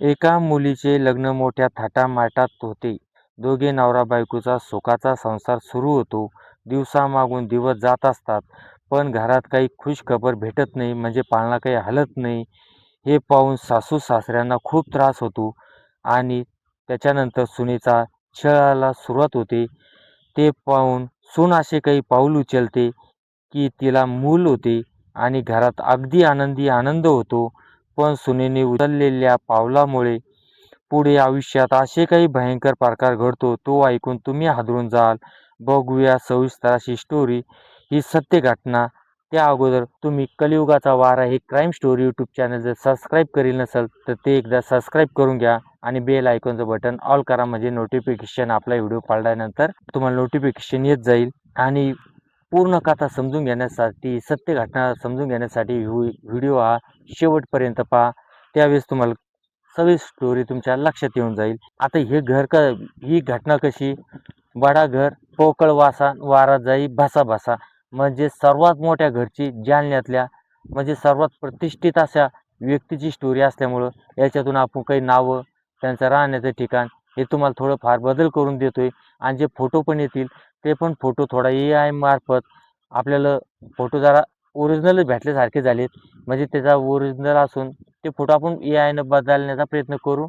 एका मुलीचे लग्न मोठ्या थाटामाटात होते. दोघे नवरा-बायकोचा सुखाचा संसार सुरू होतो. दिवसामागून दिवस जात असतात, पण घरात काही खुशखबर भेटत नाही, म्हणजे पाळणा काही हलत नाही. हे पाहून सासू-सासऱ्यांना खूप त्रास होतो आणि त्याच्यानंतर सुनेचा छळाला सुरुवात होते. ते पाहून सून असे काही पाऊल उचलते, की तिला मूल होते आणि घरात अगदी आनंदी आनंद होतो. पण सुनेने उचललेल्या पावलामुळे पुढे आयुष्यात असे काही भयंकर प्रकार घडतो, तो ऐकून तुम्ही हादरून जाल. बघूया सविस्तर अशी स्टोरी. ही सत्य घटना. त्या अगोदर तुम्ही कलियुगाचा वारा हे क्राईम स्टोरी यूट्यूब चॅनल जर सबस्क्राईब करेल नसेल तर ते एकदा सबस्क्राईब करून घ्या आणि बेल आयकॉनचं बटन ऑल करा, म्हणजे नोटिफिकेशन आपला व्हिडिओ पाळल्यानंतर तुम्हाला नोटिफिकेशन येत जाईल. आणि पूर्ण कथा समजून घेण्यासाठी, सत्य घटना समजून घेण्यासाठी व्हिडिओ हा शेवटपर्यंत पहा. त्यावेळेस तुम्हाला सगळी स्टोरी तुमच्या लक्षात येऊन जाईल. आता हे ही घटना कशी? बडा घर पोकळ वासा वारा जाई भासा भासा, म्हणजे सर्वात मोठ्या घरची जालन्यातल्या, म्हणजे सर्वात प्रतिष्ठित अशा व्यक्तीची स्टोरी असल्यामुळं याच्यातून आपण काही नावं, त्यांचं राहण्याचं ठिकाण हे तुम्हाला थोडंफार बदल करून देतोय. आणि जे फोटो पण येतील ते पण फोटो थोडा AI मार्फत आपल्याला फोटो जरा ओरिजिनल भेटल्यासारखे झालेत. म्हणजे त्याचा ओरिजिनल असून ते फोटो आपण AIनं बदलण्याचा प्रयत्न करू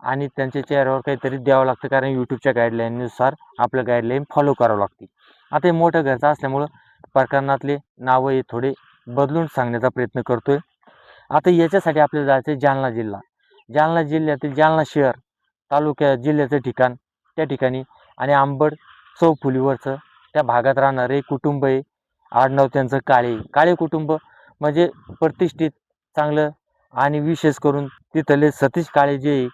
आणि त्यांच्या चेहऱ्यावर काहीतरी द्यावं लागतं, कारण यूट्यूबच्या गाईडलाईननुसार आपलं गाईडलाईन फॉलो करावं लागते. आता हे मोठं घरचं असल्यामुळं प्रकरणातले नावं हे थोडे बदलून सांगण्याचा प्रयत्न करतोय. आता याच्यासाठी आपल्याला जायचं आहे जालना जिल्हा. जालना जिल्ह्यातील जालना शहर जिल्ह्याचं ठिकाण, त्या ठिकाणी आणि आंबड चौफुलीवरचं त्या भागात राहणारे कुटुंब आहे. आडनाव त्यांचं काळे. काळे कुटुंब म्हणजे प्रतिष्ठित, चांगलं आणि विशेष करून तिथले सतीश काळे जे आहे,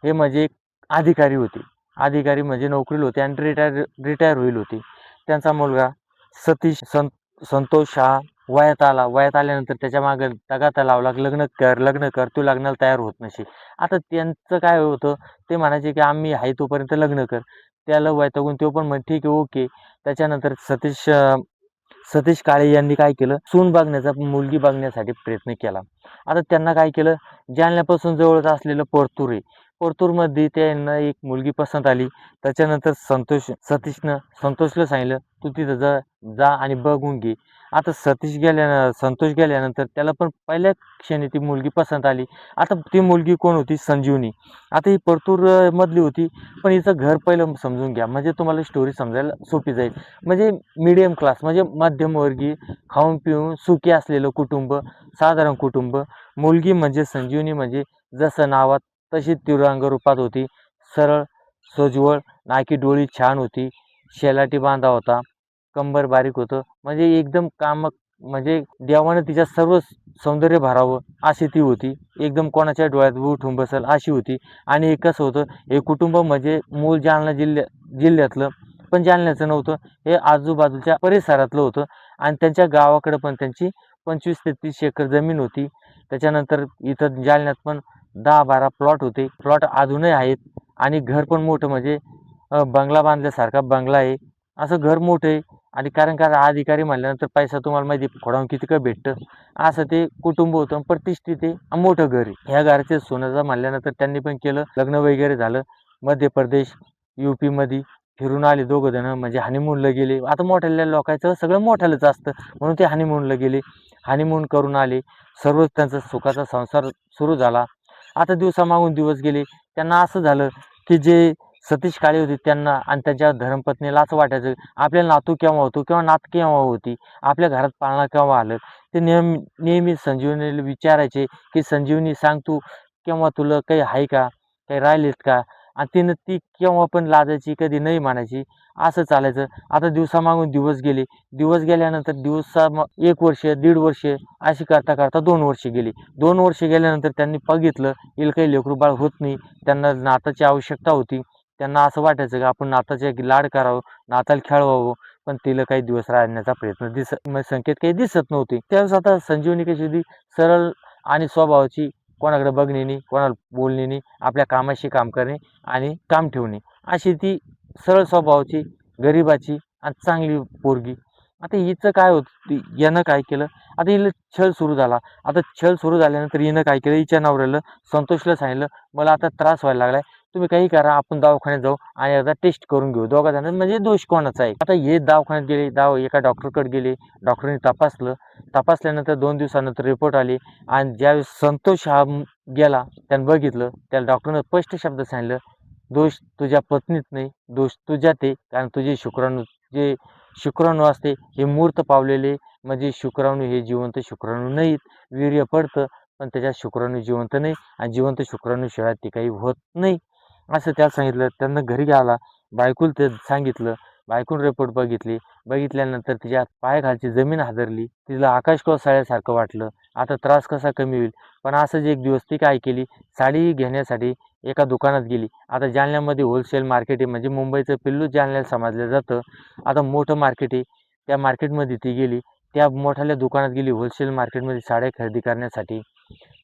हे म्हणजे एक अधिकारी होते. अधिकारी म्हणजे नोकरीला होते आणि रिटायर होईल होते. त्यांचा मुलगा सतीश संतोष हा वयात आला. वयात आल्यानंतर त्याच्या मागे तगाता लावला, लग्न कर, लग्न कर. तू लग्नाला तयार होत नसे. आता त्यांचं काय होतं, ते म्हणायचे की आम्ही आहे तोपर्यंत लग्न कर. त्याला वैतागून तो पण म्हणे ठीक आहे, ओके. त्याच्यानंतर सतीश काळे यांनी काय केलं, सून बघण्याचा, मुलगी बघण्यासाठी प्रयत्न केला. आता त्यांना काय केलं, जालन्यापासून जवळच असलेलं परतूर आहे. परतूरमध्ये त्यांना एक मुलगी पसंत आली. त्याच्यानंतर संतोषला सांगितलं, तू तिथं जा जा आणि बघून घे. आता संतोष गेल्यानंतर त्याला पण पहिल्या क्षणी ती मुलगी पसंत आली. आता ती मुलगी कोण होती? संजीवनी. आता ही परतूर मधली होती, पण हिचं घर पहिलं समजून घ्या, म्हणजे तुम्हाला स्टोरी समजायला सोपी जाईल. म्हणजे मिडियम क्लास, म्हणजे मध्यमवर्गीय, खाऊन पिऊन सुखी असलेलं कुटुंब, साधारण कुटुंब. मुलगी म्हणजे संजीवनी, म्हणजे जसं नावात तशी तिरंग रूपात होती. सरळ, सोज्वळ, नाकी डोळी छान होती, शेलाटी बांधा होता, कंबर बारीक होतं, म्हणजे एकदम कामक, म्हणजे देवानं तिच्या सर्व सौंदर्य भरावं अशी ती होती. एकदम कोणाच्या डोळ्यात उठून बसेल अशी होती. आणि हे कसं होतं, हे कुटुंब म्हणजे मूळ जालना जिल्ह्यातलं, पण जालन्याचं नव्हतं, हे आजूबाजूच्या परिसरातलं होतं. आणि त्यांच्या गावाकडं पण त्यांची 25 ते 30 एकर जमीन होती. त्याच्यानंतर इथं जालन्यात पण 10-12 प्लॉट होते. प्लॉट अजूनही आहेत. आणि घर पण मोठं, म्हणजे बंगला बांधल्यासारखा बंगला आहे. असं घर मोठं आहे. आणि कारण का अधिकारी म्हणल्यानंतर पैसा तुम्हाला माहिती आहे खोडावून किती का भेटतं. असं ते कुटुंब होतं, प्रतिष्ठित आहे, मोठं घर आहे. ह्या घरचे सोन्याचं म्हणल्यानंतर त्यांनी पण केलं, लग्न वगैरे झालं. मध्य प्रदेश, UP मध्ये फिरून आले दोघं जण, म्हणजे हनीमूनला गेले. आता मोठ्या लोकांचं सगळं मोठ्यालाच असतं, म्हणून ते हनीमूनला गेले. हनीमून करून आले. सर्वच त्यांचा सुखाचा संसार सुरू झाला. आता दिवसामागून दिवस गेले. त्यांना असं झालं की जे सतीश काळे होते त्यांना आणि त्यांच्या धर्मपत्नीला असं वाटायचं, आपल्या नातू केव्हा होतो किंवा नात केव्हा होती, आपल्या घरात पाळणा केव्हा आलं. ते नेहमी संजीवनीला विचारायचे की संजीवनी सांग, तू केव्हा, तुला काही आहे का, काही राहिलेत का. आणि तिनं ती केव्हा पण लाजायची, कधी नाही म्हणायची, असं चालायचं. आता दिवसामागून दिवस गेले. दिवस गेल्यानंतर 1 वर्ष, 1.5 वर्ष अशी करता करता 2 वर्ष गेली. 2 वर्ष गेल्यानंतर त्यांनी बघितलं हिला काही लेकरू बाळ होत नाही. त्यांना नाताची आवश्यकता होती. त्यांना असं वाटायचं की आपण नाताचे लाड करावं, नाताला खेळवावं, पण तिला काही दिवस राहण्याचा संकेत काही दिसत नव्हते. त्यावेळेस आता संजीवनी कशी होती, सरळ आणि स्वभावाची, कोणाकडे बघणे नाही, कोणाला बोलणे नाही, आपल्या कामाशी काम करणे आणि काम ठेवणे, अशी ती सरळ स्वभावाची, गरिबाची आणि चांगली पोरगी. आता हिचं काय होतं, यानं काय केलं, आता हिला छळ सुरू झाला. आता छळ सुरू झाल्यानंतर हिनं काय केलं, हिच्या नवऱ्याला संतोषला सांगितलं, "मला आता त्रास व्हायला लागलाय. तुम्ही काही करा, आपण दवाखान्यात जाऊ आणि एकदा टेस्ट करून घेऊ दोघा जणांना, म्हणजे दोष कोणाचा आहे." आता हे दवाखान्यात गेले, एका डॉक्टरकडे गेले. डॉक्टरने तपासलं. तपासल्यानंतर 2 दिवसानंतर रिपोर्ट आले आणि ज्यावेळेस संतोष हा गेला, त्यानं बघितलं, त्याला डॉक्टरनं स्पष्ट शब्दात सांगितलं, "दोष तुझ्या पत्नीत नाही, दोष तुझ्यात आहे. कारण तुझे शुक्राणू जे शुक्राणू असते हे मूर्त पावलेले, म्हणजे शुक्राणू हे जिवंत शुक्राणू नाहीत. वीर्य पडतं, पण त्याच्यात शुक्राणू जिवंत नाही आणि जिवंत शुक्राणूशिवाय ते काही होत नाही." असं त्याला सांगितलं. त्यांना घरी आला. बायकोला ते सांगितलं. बायकोने रिपोर्ट बघितली. बघितल्यानंतर तिच्या पायाखालची जमीन हादरली. तिला आकाश कोसळल्यासारखं वाटलं. आता त्रास कसा कमी होईल? पण असंच एक दिवस ती काय केली, साडी घेण्यासाठी एका दुकानात गेली. आता जालन्यामध्ये होलसेल मार्केट आहे, म्हणजे मुंबईचं पिल्लू जालन्याला समजलं जातं. आता मोठं मार्केट आहे. त्या मार्केटमध्ये ती गेली. त्या मोठाल्या दुकानात गेली होलसेल मार्केटमध्ये साड्या खरेदी करण्यासाठी.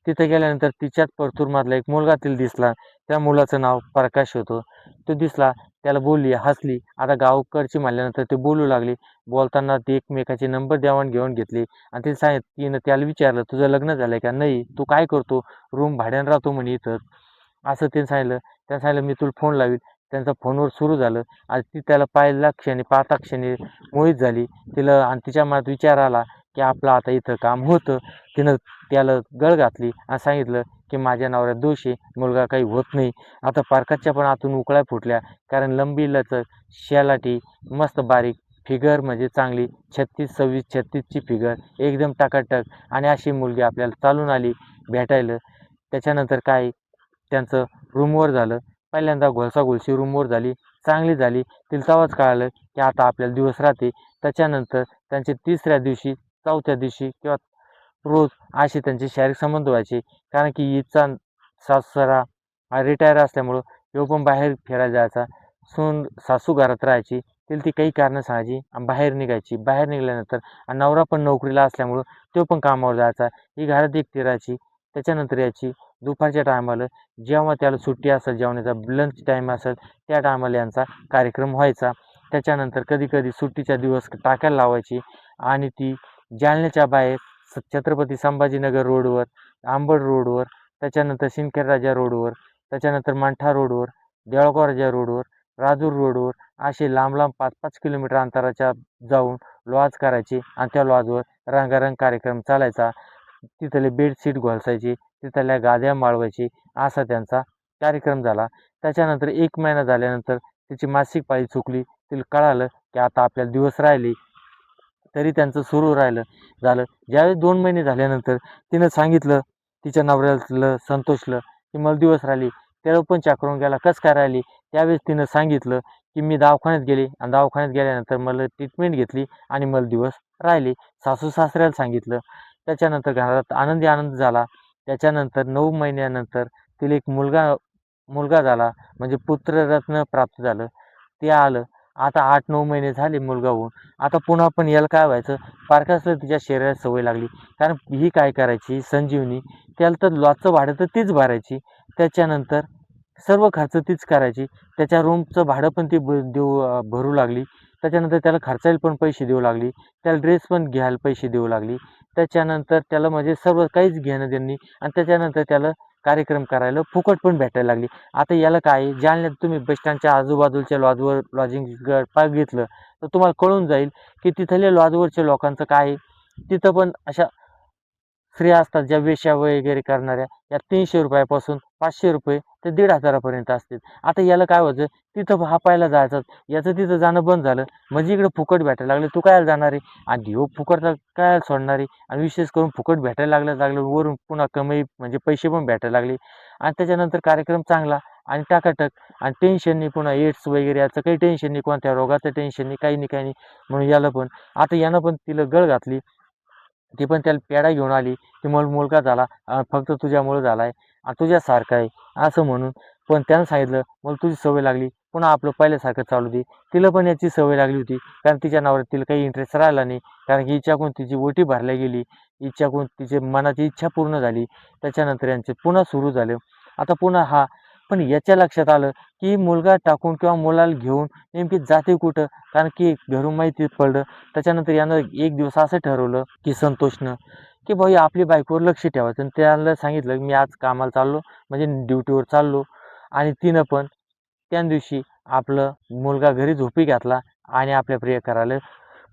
तिथे गेल्यानंतर तिच्याच परतूरमधला एक मुलगा तिला दिसला. त्या मुलाचं नाव प्रकाश होतं. तो दिसला, त्याला बोलली, हसली. आता गावकडची म्हणल्यानंतर ते बोलू लागले. बोलताना ते एकमेकाचे नंबर देवाण-घेवाण घेतली आणि तिनं त्याला विचारलं, "तुझं लग्न झालंय का?" "नाही." "तू काय करतो?" "रूम भाड्यानं राहतो म्हणे इथंच." असं त्यानं सांगितलं. त्यानं सांगितलं, "मी तुला फोन लावीन." त्यांचं फोनवर सुरू झालं आणि ती त्याला पाहिला क्षणी, पाहता क्षणी मोहित झाली. तिला आणि तिच्या मनात विचार आला, की आपलं आता इथं काम होतं. तिनं त्याला गळ घातली आणि सांगितलं, की माझ्या नवऱ्यात दोष आहे, मुलगा काही होत नाही. आता प्रकाशच्या पण आतून उकळ्या फुटल्या. कारण लंबी-लचक, शेलाटी, मस्त बारीक फिगर, म्हणजे चांगली 36-26, 36ची फिगर, एकदम टकाटक आणि अशी मुलगी आपल्याला चालून आली भेटायला. त्याच्यानंतर काय, त्यांचं रूमवर झालं. पहिल्यांदा घोसाघोशी रूमवर झाली, चांगली झाली. तिला तेव्हाच कळालं, की आता आपल्याला दिवस राहते. त्याच्यानंतर त्यांचे 3ऱ्या दिवशी, 4थ्या दिवशी किंवा रोज असे त्यांचे शारीरिक संबंध व्हायचे. कारण की हिचा सासरा हा रिटायर असल्यामुळं ह्यो पण बाहेर फिरायला जायचा. सासू घरात राहायची. तिला ती काही कारणं सांगायची आणि बाहेर निघायची. बाहेर निघाल्यानंतर आणि नवरा पण नोकरीला असल्यामुळं तो पण कामावर जायचा. ही घरात एकटी राहायची. त्याच्यानंतर याची दुपारच्या टायमाला जेव्हा त्याला सुट्टी असेल, जेवणाचा लंच टाईम असेल, त्या टायमाला यांचा कार्यक्रम व्हायचा. त्याच्यानंतर कधी-कधी सुट्टीचा दिवस टाकायला लावायची आणि ती जालन्याच्या बाहेर छत्रपती संभाजीनगर रोडवर, अंबड रोडवर, त्याच्यानंतर सिंदखेडराजा रोडवर, त्याच्यानंतर मंठा रोडवर, देऊळगाव राजा रोडवर, राजूर रोडवर असे लांब-लांब 5-5 किलोमीटर अंतराच्या जाऊन लॉज करायचे आणि त्या लॉजवर रंगारंग कार्यक्रम चालायचा. तिथले बेडशीट घोळसायचे, तिथल्या गाद्या माळवायचे, असा त्यांचा कार्यक्रम झाला. त्याच्यानंतर 1 महिना झाल्यानंतर तिची मासिक पाळी चुकली. तिला कळालं, की आता आपल्याला दिवस राहिले. तरी त्यांचं सुरू झालं. ज्यावेळेस 2 महिने झाल्यानंतर तिनं सांगितलं तिच्या नवऱ्याला संतोषलं, की मला दिवस राहिली. त्याला पण चक्रावून गेला, "कसं काय राहिली?" त्यावेळेस तिनं सांगितलं, की "मी दवाखान्यात गेली आणि दवाखान्यात गेल्यानंतर मला ट्रीटमेंट घेतली आणि मला दिवस राहिले." सासू-सासऱ्याला सांगितलं. त्याच्यानंतर घरात आनंदी आनंद झाला. त्याच्यानंतर 9 महिन्यानंतर तिला एक मुलगा मुलगा झाला, म्हणजे पुत्ररत्न प्राप्त झालं. ते आलं. आता 8-9 महिने झाले मुलगा होऊन. आता पुन्हा पण याला काय व्हायचं, फारकाचं तिच्या शरीरात सवय लागली. कारण ही काय करायची संजीवनी, त्याला तर लॉजचं भाडं तर तीच भरायची. त्याच्यानंतर सर्व खर्च तीच करायची. त्याच्या रूमचं भाडं पण ती भरू लागली. त्याच्यानंतर त्याला खर्चायला पण पैसे देऊ लागली. त्याला ड्रेस पण घ्यायला पैसे देऊ लागली. त्याच्यानंतर त्याला म्हणजे सर्व काहीच घेणं-देणं नाही आणि त्याच्यानंतर त्याला कार्यक्रम करायला फुकट पण भेटायला लागली. आता याला काय आहे, जालन्यात तुम्ही बस स्टँडच्या आजूबाजूच्या लॉजवर लॉजिंग बघितलं, तर तुम्हाला कळून जाईल, की तिथल्या लॉजवरच्या लोकांचं काय आहे. तिथं पण अशा स्त्रिया असतात ज्या वेश्या वगैरे करणाऱ्या, या ₹300 पासून ₹500 ते 1,500 पर्यंत असतील. आता याला काय व्हायचं, तिथं हा पहिला जायचा. याचं तिथं जाणं बंद झालं. म्हणजे इकडे फुकट भेटायला लागलं. तू कायला जाणार आहे? आणि ह्यो फुकटचा काय सोडणार आहे? आणि विशेष करून फुकट भेटायला लागलं वरून पुन्हा कमाई, म्हणजे पैसे पण भेटायला लागले. आणि त्याच्यानंतर कार्यक्रम चांगला आणि टकाटक आणि टेन्शन नाही, पुन्हा एड्स वगैरे याचं काही टेन्शन नाही, कोणत्या रोगाचं टेन्शन नाही, काही नाही, काही नाही. म्हणून याला पण आता यानं पण तिला गळ घातली. ती पण त्याला पेढा घेऊन आली, की मला मुलगा झाला, फक्त तुझ्यामुळं झाला आहे आणि तुझ्यासारखा आहे असं म्हणून. पण त्यानं सांगितलं, "मला तुझी सवय लागली, पुन्हा आपलं पहिल्यासारखं चालू दे." तिला पण याची सवय लागली होती. कारण तिच्या नवऱ्यात तिला काही इंटरेस्ट राहिला नाही. कारण की हिच्याकडून तिची ओटी भरल्या गेली. हिच्याकडून तिची मनाची इच्छा पूर्ण झाली. त्याच्यानंतर यांचे पुन्हा सुरू झालं. आता पुन्हा हा पण याच्या लक्षात आलं, की मुलगा टाकून किंवा मुलाला घेऊन नेमकी जाते कुठं? कारण की घरून माहिती पडलं. त्याच्यानंतर यानं एक दिवस असं ठरवलं, की संतोषनं, की भाऊ आपली बायकोवर लक्ष ठेवायचं आणि त्याला सांगितलं, "मी आज कामाला चाललो, म्हणजे ड्युटीवर चाललो." आणि तिनं पण त्या दिवशी आपलं मुलगा घरी झोपी घातला आणि आपल्या प्रियकराला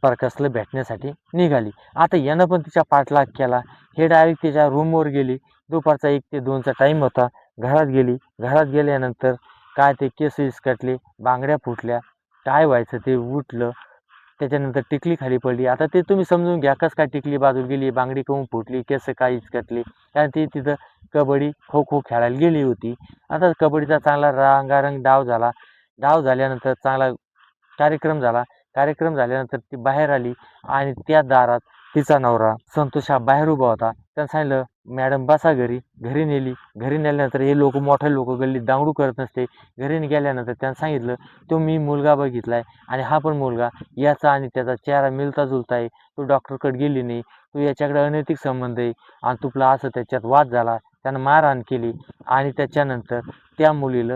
प्रकाशला भेटण्यासाठी निघाली. आता यानं पण तिचा पाठलाग केला. हे डायरेक्ट तिच्या रूमवर गेली. दुपारचा 1 ते 2चा टाईम होता. घरात गेली. घरात गेल्यानंतर काय ते केस विस्कटले, बांगड्या फुटल्या. काय व्हायचं ते उठलं. त्याच्यानंतर टिकली खाली पडली. आता ते तुम्ही समजून घ्या कसं काय टिकली बाजूला गेली, बांगडी काऊन फुटली, केस काय विस्कटले. कारण ती तिथं कबड्डी, खो-खो खेळायला गेली होती. आता कबड्डीचा चांगला रंगारंग डाव झाला. डाव झाल्यानंतर चांगला कार्यक्रम झाला. कार्यक्रम झाल्यानंतर ती बाहेर आली आणि त्या दारात तिचा नवरा संतोष हा बाहेर उभा होता. त्यानं सांगितलं, "मॅडम बसा घरी." घरी नेली. घरी नेल्यानंतर हे मोठे लोकं गल्लीत दांगडू करत नसते. घरी गेल्यानंतर त्यानं सांगितलं, "तो मी मुलगा बघितलाय आणि हा पण मुलगा याचा आणि त्याचा चेहरा मिळता-जुळता आहे. तू डॉक्टरकडे गेली नाही. तू याच्याकडे अनैतिक संबंध आहे आणि तुला असं त्याच्यात वाद झाला." त्यानं मारहाण केली आणि त्याच्यानंतर त्या मुलीला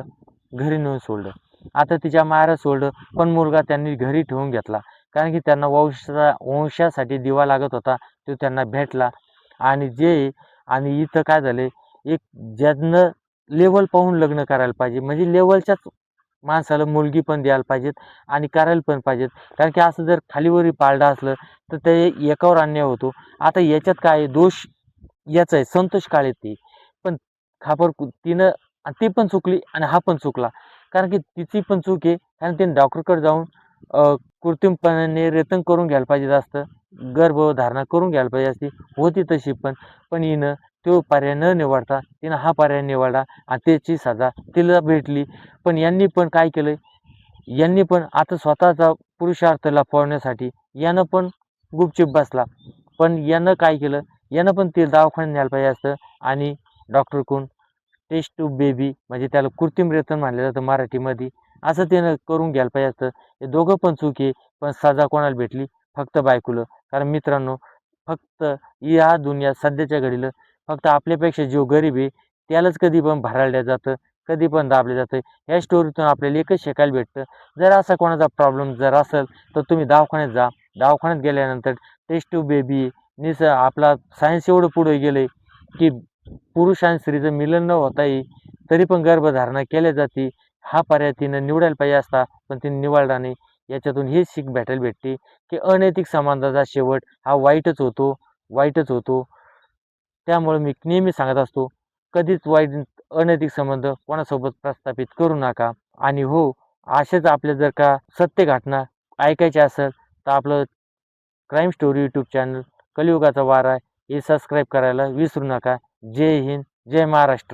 घरी नेऊन सोडलं. आता तिच्या माहेरात सोडलं, पण मुलगा त्यांनी घरी ठेवून घेतला. कारण की त्यांना वंशासाठी दिवा लागत होता, तो त्यांना भेटला. आणि इथं काय झालंय, एक ज्यानं लेव्हल पाहून लग्न करायला पाहिजे. म्हणजे लेव्हलच्याच माणसाला मुलगी पण द्यायला पाहिजेत आणि करायला पण पाहिजेत. कारण की असं जर खालीवरी पाळलं असलं, तर ते एकावर अन्याय होतो. आता याच्यात काय आहे, दोष याचा आहे, संतोष काळेचा. पण तिनं ती पण चुकली आणि हा पण चुकला. कारण की तिची पण चूक आहे. कारण तिने डॉक्टरकडे जाऊन कृत्रिमपणाने रेतन करून घ्यायला पाहिजे असतं. गर्भधारणा करून घ्यायला पाहिजे असती. होती तशी पण. पण हिनं तो पर्याय न निवडता तिनं हा पर्याय निवडला आणि त्याची सजा तिला भेटली. पण यांनी पण काय केलंय, यांनी पण आता स्वतःचा पुरुषार्थ लपवण्यासाठी यानं पण गुपचूप बसला. पण यानं काय केलं, यानं पण ते दवाखान्यात न्यायला पाहिजे असतं आणि डॉक्टरकडून टेस्ट ट्यूब बेबी म्हणजे त्याला कृत्रिम रेतन म्हणलं जातं मराठीमध्ये. असं त्यानं करून घ्यायला पाहिजे असतं. हे दोघं पण चूक आहे. पण सजा कोणाला भेटली? फक्त बायकोला. कारण मित्रांनो, फक्त या दुनियात सध्याच्या घडीला फक्त आपल्यापेक्षा जो गरीब आहे त्यालाच कधी पण भरडलं जातं, कधी पण दाबलं जातं. या स्टोरीतून आपल्याला एकच शिकायला भेटतं, जर असा कोणाचा प्रॉब्लेम जर असेल तर तुम्ही दवाखान्यात जा. दवाखान्यात गेल्यानंतर टेस्ट ट्यूब बेबी आपला सायन्स एवढं पुढे गेलंय, की पुरुष आणि स्त्रीचं मिलन न होताही तरी पण गर्भधारणा केल्या जाते. हा पर्याय तिनं निवडायला पाहिजे असता, पण तिने निवडला नाही. याच्यातून ही शिक भेटायला भेटते, की अनैतिक संबंधाचा शेवट हा वाईटच होतो. त्यामुळे मी नेहमी सांगत असतो, कधीच अनैतिक संबंध कोणासोबत प्रस्थापित करू नका. आणि हो, असेच आपले जर का सत्य घटना ऐकायच्या असेल, तर आपलं क्राईम स्टोरी यूट्यूब चॅनल कलियुगाचा वारा हे सबस्क्राईब करायला विसरू नका. जय हिंद, जय महाराष्ट्र.